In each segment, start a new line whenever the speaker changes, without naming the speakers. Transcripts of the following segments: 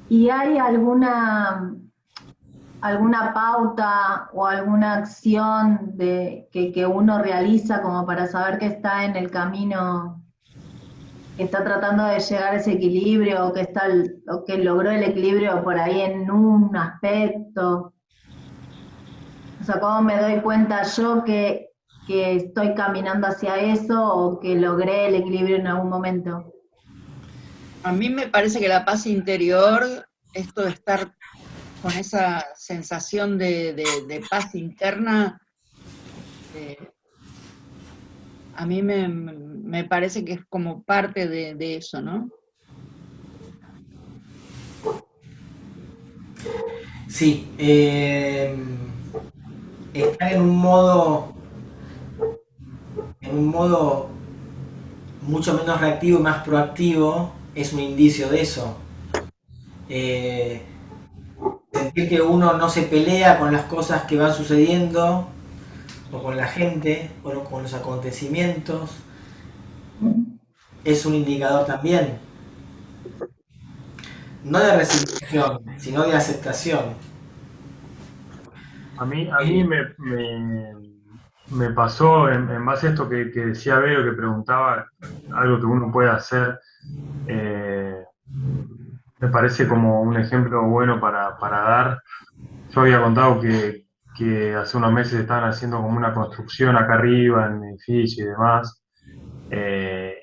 ¿Y hay alguna pauta o alguna acción que uno realiza como para saber que está en el camino, que está tratando de llegar a ese equilibrio o o que logró el equilibrio por ahí en un aspecto? O sea, ¿cómo me doy cuenta yo que estoy caminando hacia eso o que logré el equilibrio en algún momento?
A mí me parece que la paz interior, esto de estar con esa sensación de paz interna, eh, a mí me parece que es como parte de eso, ¿no?
Sí, estar en un modo mucho menos reactivo y más proactivo es un indicio de eso. Eh, Sentir que uno no se pelea con las cosas que van sucediendo, o con la gente, o con los acontecimientos, es un indicador también, no de resignación, sino de aceptación.
A mí me pasó en base a esto que decía Vero, que preguntaba algo que uno puede hacer. eh, Me parece como un ejemplo bueno para dar. Yo había contado que hace unos meses estaban haciendo como una construcción acá arriba en el edificio y demás.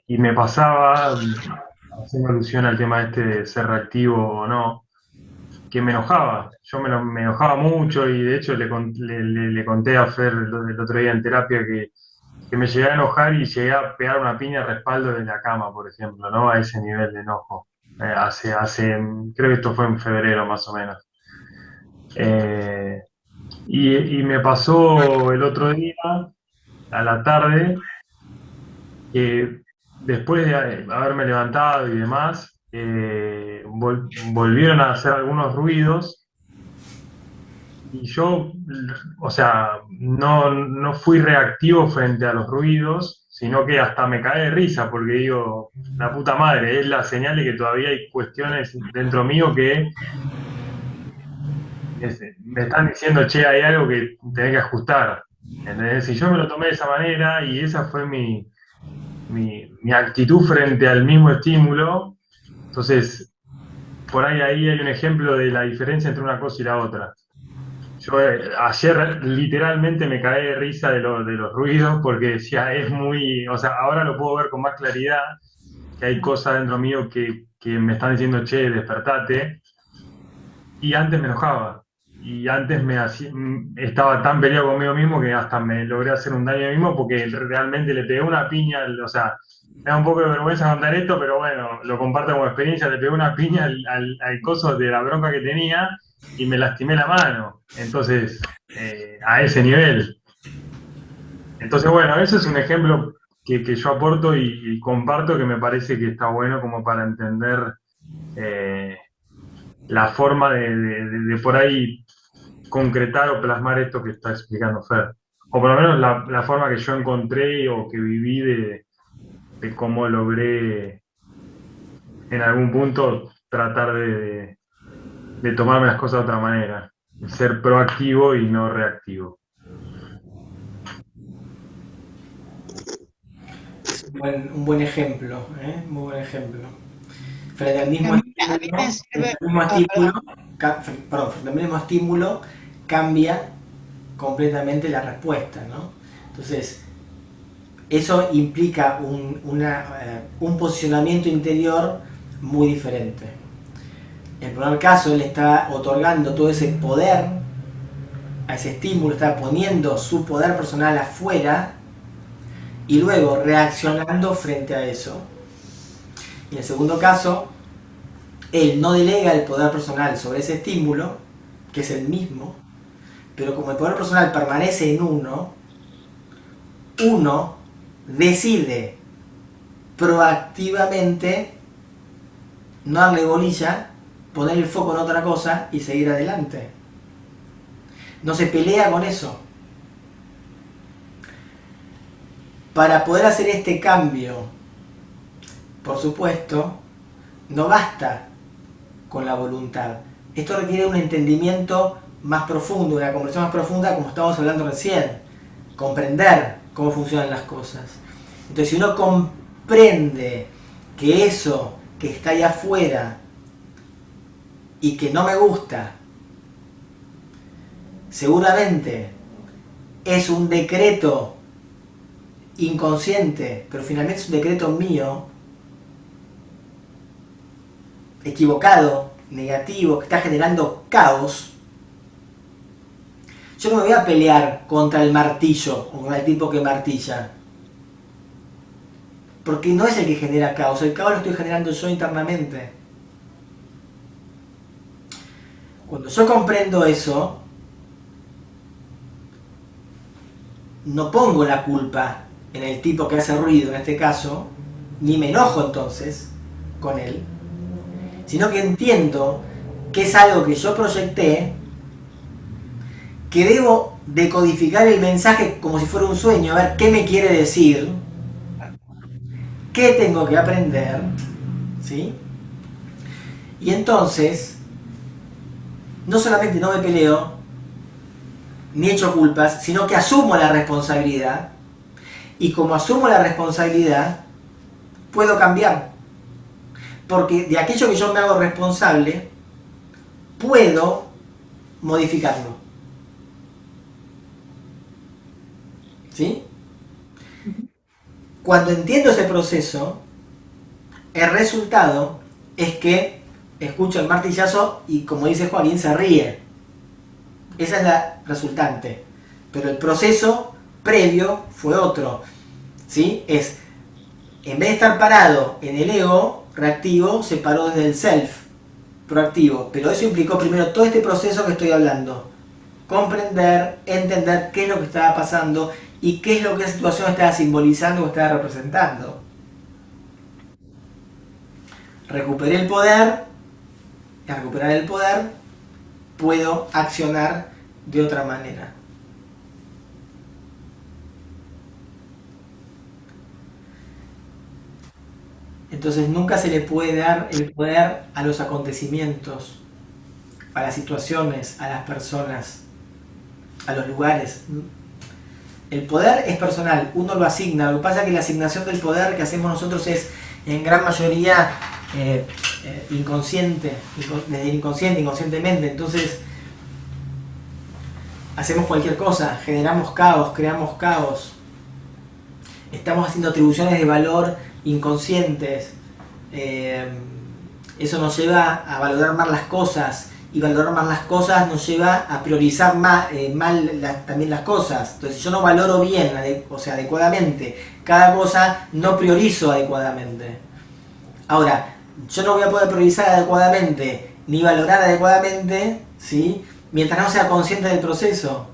Y me pasaba, haciendo alusión al tema este de ser reactivo o no, que me enojaba. Me enojaba mucho y de hecho le conté a Fer el otro día en terapia que me llegué a enojar y llegué a pegar una piña al respaldo de la cama, por ejemplo, ¿no? A ese nivel de enojo. Creo que esto fue en febrero más o menos. Eh, y me pasó el otro día, a la tarde, que después de haberme levantado y demás, volvieron a hacer algunos ruidos y yo, o sea, no fui reactivo frente a los ruidos, sino que hasta me caí de risa porque digo, la puta madre, es la señal de que todavía hay cuestiones dentro mío que me están diciendo, che, hay algo que tenés que ajustar. ¿Entendés? Y yo me lo tomé de esa manera y esa fue mi actitud frente al mismo estímulo. Entonces, ahí hay un ejemplo de la diferencia entre una cosa y la otra. Yo ayer literalmente me caí de risa de los ruidos porque decía, es muy, o sea, ahora lo puedo ver con más claridad, que hay cosas dentro mío que me están diciendo, che, despertate, y antes me enojaba. Y antes estaba tan peleado conmigo mismo que hasta me logré hacer un daño a mí mismo porque realmente le pegué una piña, o sea, me da un poco de vergüenza contar esto, pero bueno, lo comparto como experiencia, le pegué una piña al coso de la bronca que tenía y me lastimé la mano. Entonces, a ese nivel. Entonces, bueno, ese es un ejemplo que yo aporto y comparto que me parece que está bueno como para entender eh, la forma de por ahí concretar o plasmar esto que está explicando Fer. O por lo menos la forma que yo encontré o que viví de cómo logré en algún punto tratar de tomarme las cosas de otra manera. Ser proactivo y no reactivo.
Es un buen ejemplo, ¿eh? Muy buen ejemplo. Frente al
A
mismo
mí, a mí me
estímulo,
sirve,
estímulo, perdón, frente al mismo estímulo cambia completamente la respuesta, ¿no? Entonces, eso implica un posicionamiento interior muy diferente. En el primer caso, él está otorgando todo ese poder a ese estímulo, está poniendo su poder personal afuera y luego reaccionando frente a eso. Y en el segundo caso, él no delega el poder personal sobre ese estímulo, que es el mismo, pero como el poder personal permanece en uno decide proactivamente no darle bolilla, poner el foco en otra cosa y seguir adelante. No se pelea con eso. Para poder hacer este cambio, por supuesto, no basta con la voluntad. Esto requiere un entendimiento más profundo, una conversación más profunda, como estábamos hablando recién. Comprender cómo funcionan las cosas. Entonces, si uno comprende que eso que está ahí afuera y que no me gusta, seguramente es un decreto inconsciente, pero finalmente es un decreto mío, equivocado, negativo, que está generando caos, yo no me voy a pelear contra el martillo o con el tipo que martilla, porque no es el que genera caos, el caos lo estoy generando yo internamente. Cuando yo comprendo eso, no pongo la culpa en el tipo que hace ruido en este caso, ni me enojo entonces con él, sino que entiendo que es algo que yo proyecté, que debo decodificar el mensaje como si fuera un sueño, a ver qué me quiere decir, qué tengo que aprender, ¿sí? Y entonces, no solamente no me peleo, ni echo culpas, sino que asumo la responsabilidad, y como asumo la responsabilidad, puedo cambiar. Porque de aquello que yo me hago responsable, puedo modificarlo. ¿Sí? Cuando entiendo ese proceso, el resultado es que escucho el martillazo y, como dice Joaquín, se ríe. Esa es la resultante. Pero el proceso previo fue otro. ¿Sí? Es, en vez de estar parado en el ego reactivo, se paró desde el self proactivo. Pero eso implicó primero todo este proceso que estoy hablando. Comprender, entender qué es lo que estaba pasando y qué es lo que la situación estaba simbolizando o estaba representando. Recuperé el poder, y al recuperar el poder puedo accionar de otra manera. Entonces nunca se le puede dar el poder a los acontecimientos, a las situaciones, a las personas, a los lugares. El poder es personal, uno lo asigna. Lo que pasa es que la asignación del poder que hacemos nosotros es en gran mayoría inconsciente, inconscientemente. Entonces hacemos cualquier cosa, generamos caos, creamos caos. Estamos haciendo atribuciones de valor inconscientes. Eso nos lleva a valorar más las cosas, y valorar más las cosas nos lleva a priorizar mal también las cosas. Entonces, si yo no valoro bien, adecuadamente cada cosa, no priorizo adecuadamente. Ahora, yo no voy a poder priorizar adecuadamente ni valorar adecuadamente, ¿sí?, mientras no sea consciente del proceso.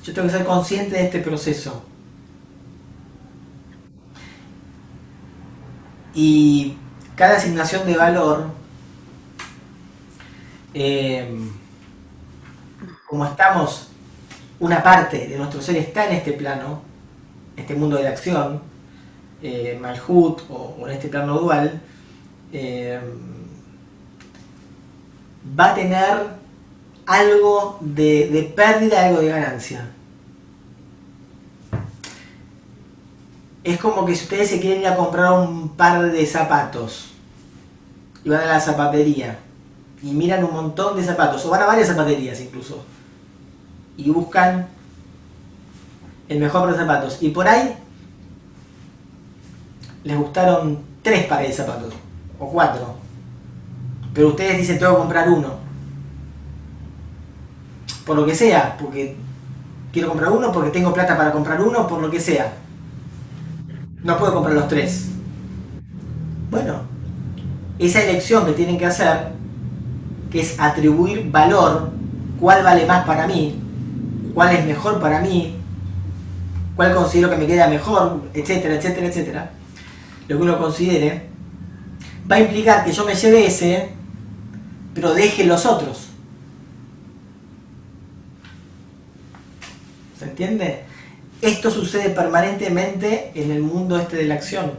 Yo tengo que ser consciente de este proceso. Y cada asignación de valor, como estamos, una parte de nuestro ser está en este plano, este mundo de la acción, Malhut, o en este plano dual, va a tener algo de pérdida, algo de ganancia. Es como que si ustedes se quieren ir a comprar un par de zapatos y van a la zapatería y miran un montón de zapatos, o van a varias zapaterías incluso, y buscan el mejor par de zapatos, y por ahí les gustaron 3 pares de zapatos o 4, pero ustedes dicen tengo que comprar uno, por lo que sea, porque quiero comprar uno, porque tengo plata para comprar uno, por lo que sea. No puedo comprar los 3. Bueno, esa elección que tienen que hacer, que es atribuir valor, cuál vale más para mí, cuál es mejor para mí, cuál considero que me queda mejor, etcétera, etcétera, etcétera, lo que uno considere, va a implicar que yo me lleve ese, pero deje los otros. ¿Se entiende? Esto sucede permanentemente en el mundo este de la acción.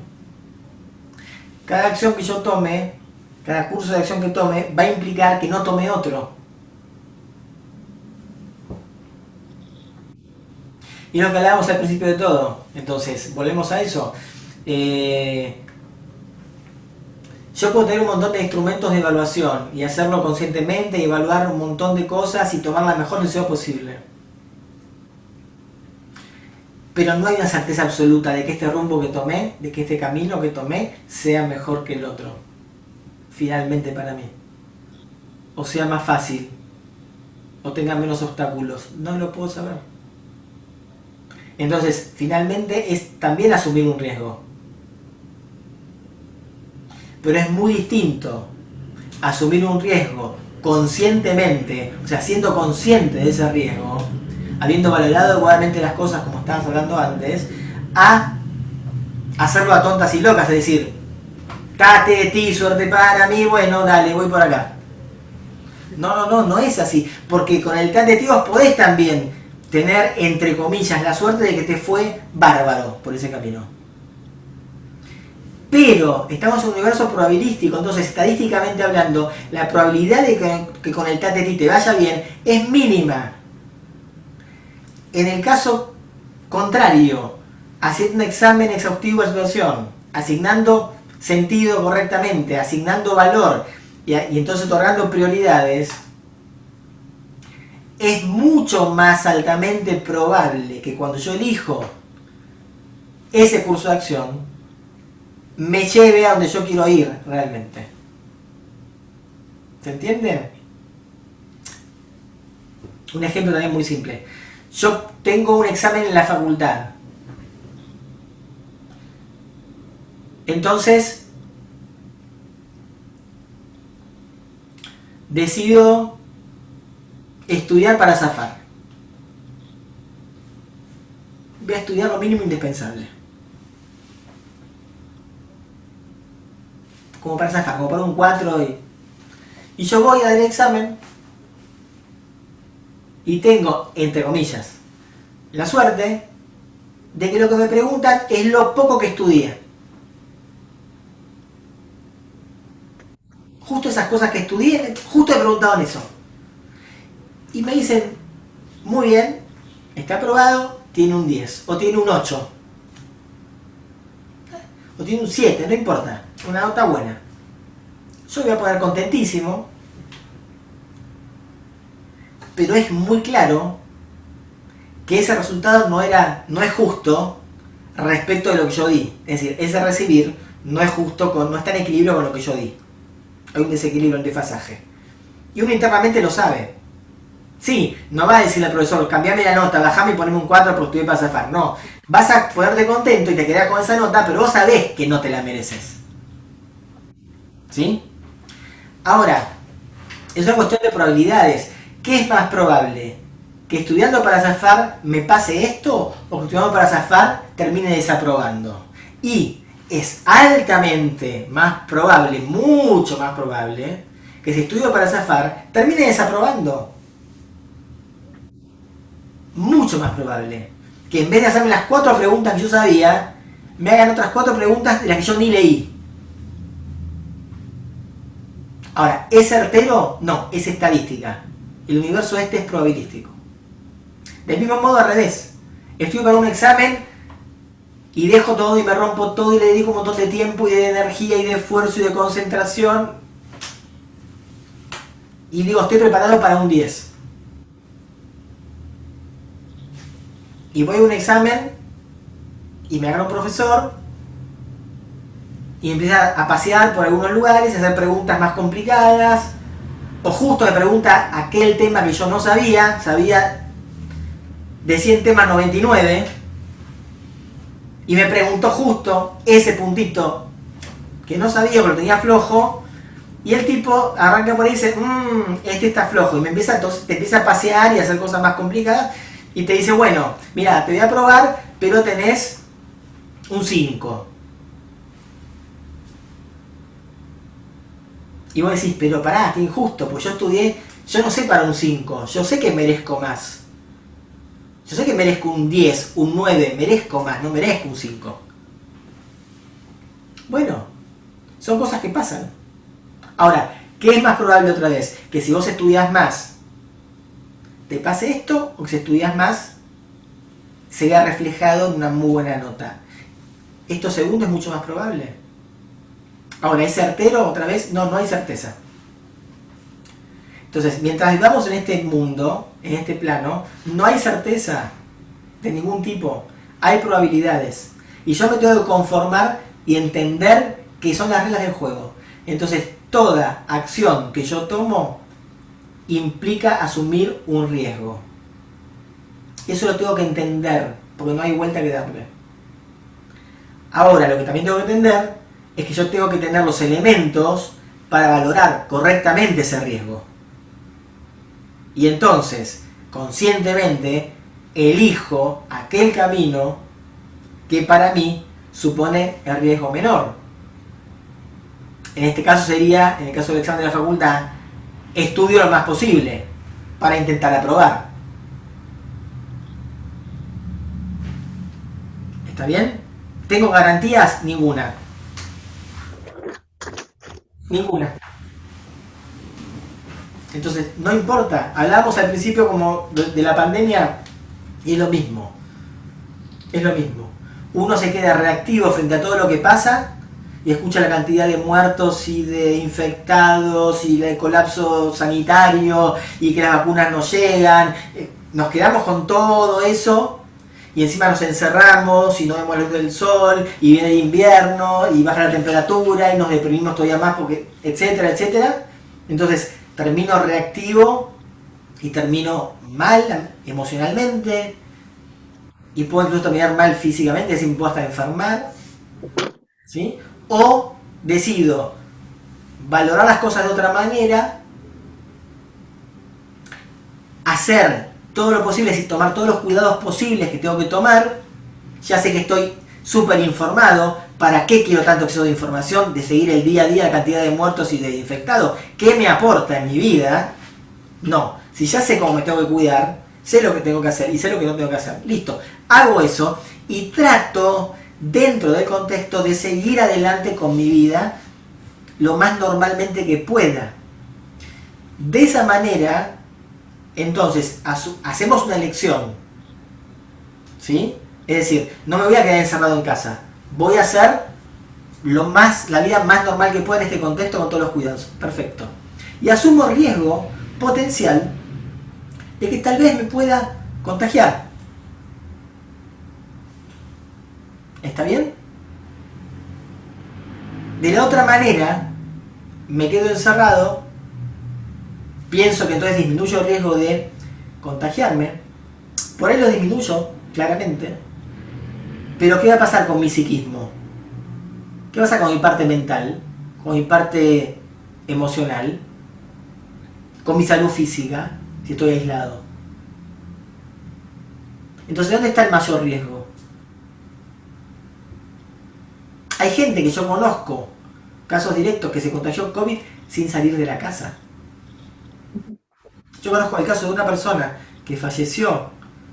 cada acción que yo tome, cada curso de acción que tome, va a implicar que no tome otro. Y lo que hablábamos al principio de todo. Entonces, volvemos a eso. Yo puedo tener un montón de instrumentos de evaluación y hacerlo conscientemente y evaluar un montón de cosas y tomar la mejor decisión posible. Pero no hay una certeza absoluta de que este rumbo que tomé, de que este camino que tomé, sea mejor que el otro. Finalmente para mí. O sea más fácil. O tenga menos obstáculos. No lo puedo saber. Entonces, finalmente es también asumir un riesgo. Pero es muy distinto asumir un riesgo conscientemente, o sea, siendo consciente de ese riesgo, habiendo valorado adecuadamente las cosas como estabas hablando antes, a hacerlo a tontas y locas, es decir, tate, ti, suerte para mí, bueno, dale, voy por acá. No es así, porque con el tate, ti vos podés también tener, entre comillas, la suerte de que te fue bárbaro por ese camino. Pero estamos en un universo probabilístico, entonces estadísticamente hablando, la probabilidad de que con el tate, ti te vaya bien es mínima. En el caso contrario, haciendo un examen exhaustivo de la situación, asignando sentido correctamente, asignando valor y entonces otorgando prioridades, es mucho más altamente probable que cuando yo elijo ese curso de acción me lleve a donde yo quiero ir realmente. ¿Se entiende? Un ejemplo también muy simple. Yo tengo un examen en la facultad. Entonces, decido estudiar para zafar. Voy a estudiar lo mínimo indispensable. Como para zafar, como para un 4 y yo voy a dar el examen y tengo, entre comillas, la suerte de que lo que me preguntan es lo poco que estudié. Justo esas cosas que estudié, justo he preguntado en eso. Y me dicen, muy bien, está aprobado, tiene un 10, o tiene un 8, o tiene un 7, no importa, una nota buena. Yo voy a poner contentísimo, pero es muy claro que ese resultado no es justo respecto de lo que yo di. Es decir, ese recibir no es justo, no está en equilibrio con lo que yo di. Hay un desequilibrio, un desfasaje. Y uno internamente lo sabe. Sí, no va a decirle al profesor, cambiame la nota, bajame y poneme un 4 porque estudié para zafar. No, vas a ponerte contento y te quedás con esa nota, pero vos sabés que no te la mereces. ¿Sí? Ahora, es una cuestión de probabilidades. ¿Qué es más probable? ¿Que estudiando para zafar me pase esto? ¿O que estudiando para zafar termine desaprobando? Y es altamente más probable, mucho más probable, que si estudio para zafar termine desaprobando. Mucho más probable. Que en vez de hacerme las 4 preguntas que yo sabía, me hagan otras 4 preguntas de las que yo ni leí. Ahora, ¿es certero? No, es estadística. El universo este es probabilístico. Del mismo modo al revés. Estudio para un examen y dejo todo y me rompo todo y le dedico un montón de tiempo y de energía y de esfuerzo y de concentración. Y digo, estoy preparado para un 10. Y voy a un examen y me agarra un profesor y empieza a pasear por algunos lugares, a hacer preguntas más complicadas, o justo me pregunta aquel tema que yo no sabía de 100 temas 99, y me preguntó justo ese puntito que no sabía porque lo tenía flojo, y el tipo arranca por ahí y dice, este está flojo, y entonces te empieza a pasear y a hacer cosas más complicadas, y te dice, bueno, mira, te voy a probar, pero tenés un 5. Y vos decís, pero pará, qué injusto, pues yo estudié, yo no sé para un 5, yo sé que merezco más. Yo sé que merezco un 10, un 9, merezco más, no merezco un 5. Bueno, Son cosas que pasan. Ahora, ¿qué es más probable otra vez? Que si vos estudias más, te pase esto, o que si estudias más, se vea reflejado en una muy buena nota. Esto segundo es mucho más probable. Ahora, ¿es certero otra vez? No, no hay certeza. Entonces, mientras vivamos en este mundo, en este plano, no hay certeza de ningún tipo. Hay probabilidades. Y yo me tengo que conformar y entender que son las reglas del juego. Entonces, toda acción que yo tomo implica asumir un riesgo. Eso lo tengo que entender, porque no hay vuelta que darle. Ahora, lo que también tengo que entender es que yo tengo que tener los elementos para valorar correctamente ese riesgo. Y entonces, conscientemente, elijo aquel camino que para mí supone el riesgo menor. En este caso sería, en el caso del examen de la facultad, estudio lo más posible para intentar aprobar. ¿Está bien? ¿Tengo garantías? Ninguna. Ninguna. Entonces, no importa. Hablamos al principio como de la pandemia y es lo mismo. Es lo mismo. Uno se queda reactivo frente a todo lo que pasa y escucha la cantidad de muertos y de infectados y el colapso sanitario y que las vacunas no llegan. Nos quedamos con todo eso y encima nos encerramos y no vemos la luz del sol y viene el invierno y baja la temperatura y nos deprimimos todavía más porque etcétera, etcétera. Entonces termino reactivo y termino mal emocionalmente y puedo incluso terminar mal físicamente, es decir, me puedo hasta enfermar, ¿sí? O decido valorar las cosas de otra manera, hacer todo lo posible, es decir, tomar todos los cuidados posibles que tengo que tomar. Ya sé que estoy súper informado. ¿Para qué quiero tanto exceso de información? De seguir el día a día la cantidad de muertos y de infectados. ¿Qué me aporta en mi vida? No. Si ya sé cómo me tengo que cuidar, sé lo que tengo que hacer y sé lo que no tengo que hacer. Listo. Hago eso y trato, dentro del contexto, de seguir adelante con mi vida lo más normalmente que pueda. De esa manera, entonces, hacemos una elección. ¿Sí? Es decir, no me voy a quedar encerrado en casa. Voy a hacer la vida más normal que pueda en este contexto con todos los cuidados. Perfecto. Y asumo riesgo potencial de que tal vez me pueda contagiar. ¿Está bien? De la otra manera, me quedo encerrado, pienso que entonces disminuyo el riesgo de contagiarme, por ahí lo disminuyo, claramente, pero ¿qué va a pasar con mi psiquismo? ¿Qué pasa con mi parte mental? ¿Con mi parte emocional? ¿Con mi salud física? Si estoy aislado. Entonces, ¿dónde está el mayor riesgo? Hay gente que yo conozco, casos directos, que se contagió COVID sin salir de la casa. Yo conozco el caso de una persona que falleció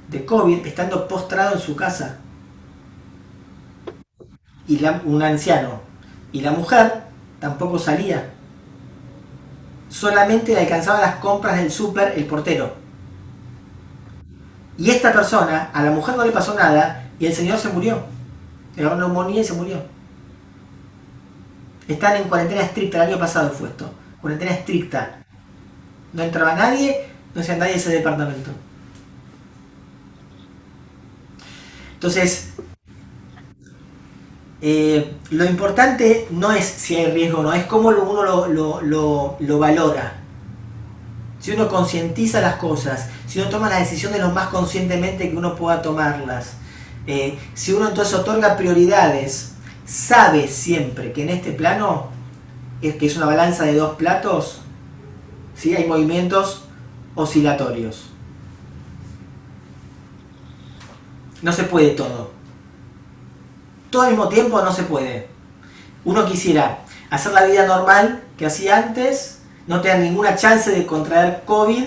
de COVID estando postrado en su casa. Y un anciano. Y la mujer tampoco salía. Solamente le alcanzaba las compras del súper el portero. Y esta persona, a la mujer no le pasó nada y el señor se murió. Le agarró neumonía y se murió. Están en cuarentena estricta, el año pasado fue esto. Cuarentena estricta. No entraba nadie, no hacía nadie en ese departamento. Entonces, lo importante no es si hay riesgo o no, es cómo uno lo valora. Si uno concientiza las cosas, si uno toma las decisiones lo más conscientemente que uno pueda tomarlas, si uno entonces otorga prioridades, sabe siempre que en este plano, que es una balanza de dos platos, ¿sí? Hay movimientos oscilatorios. No se puede todo. Todo al mismo tiempo no se puede. Uno quisiera hacer la vida normal que hacía antes, no tener ninguna chance de contraer COVID,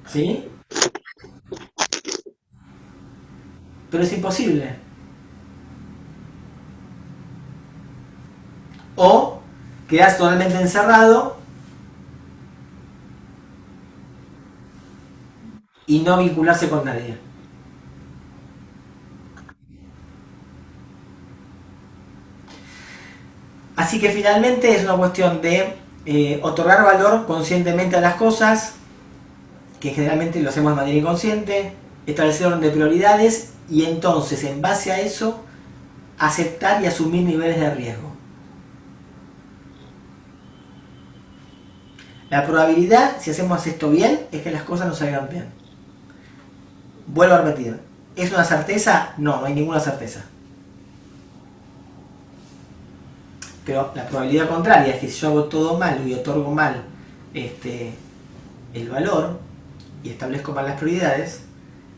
¿sí? Pero es imposible. o quedarse totalmente encerrado y no vincularse con nadie. Así que finalmente es una cuestión de otorgar valor conscientemente a las cosas, que generalmente lo hacemos de manera inconsciente, establecer orden de prioridades y entonces en base a eso aceptar y asumir niveles de riesgo. La probabilidad, si hacemos esto bien, es que las cosas nos salgan bien. Vuelvo a repetir, ¿es una certeza? No, no hay ninguna certeza. Pero la probabilidad contraria es que si yo hago todo mal y otorgo mal el valor y establezco mal las prioridades,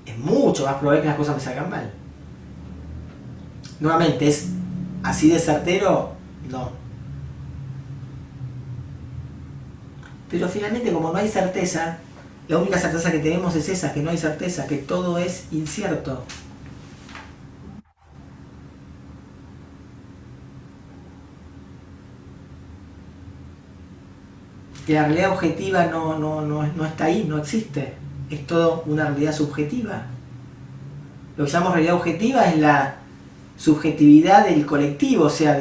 es mucho más probable que las cosas me salgan mal. Nuevamente, ¿es así de certero? No. Pero finalmente, como no hay certeza, la única certeza que tenemos es esa, que no hay certeza, que todo es incierto. Que la realidad objetiva no está ahí, no existe. Es todo una realidad subjetiva. Lo que llamamos realidad objetiva es la subjetividad del colectivo, o sea,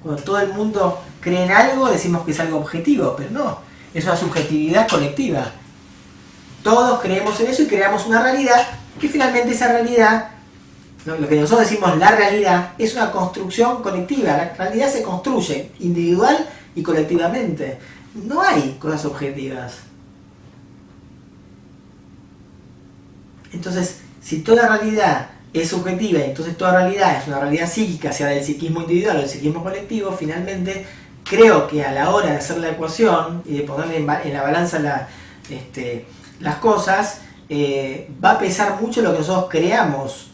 cuando todo el mundo cree en algo decimos que es algo objetivo, pero no, es una subjetividad colectiva. Todos creemos en eso y creamos una realidad que finalmente esa realidad, lo que nosotros decimos la realidad, es una construcción colectiva. La realidad se construye individual y colectivamente. No hay cosas objetivas. Entonces, si toda realidad es subjetiva y entonces toda realidad es una realidad psíquica, sea del psiquismo individual o del psiquismo colectivo, finalmente creo que a la hora de hacer la ecuación y de poner en la balanza las cosas, va a pesar mucho lo que nosotros creamos.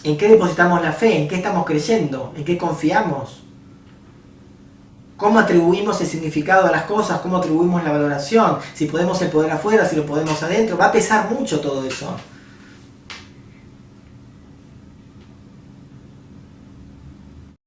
¿En qué depositamos la fe? ¿En qué estamos creyendo? ¿En qué confiamos? ¿Cómo atribuimos el significado a las cosas? ¿Cómo atribuimos la valoración? Si podemos el poder afuera, si lo podemos adentro. Va a pesar mucho todo eso.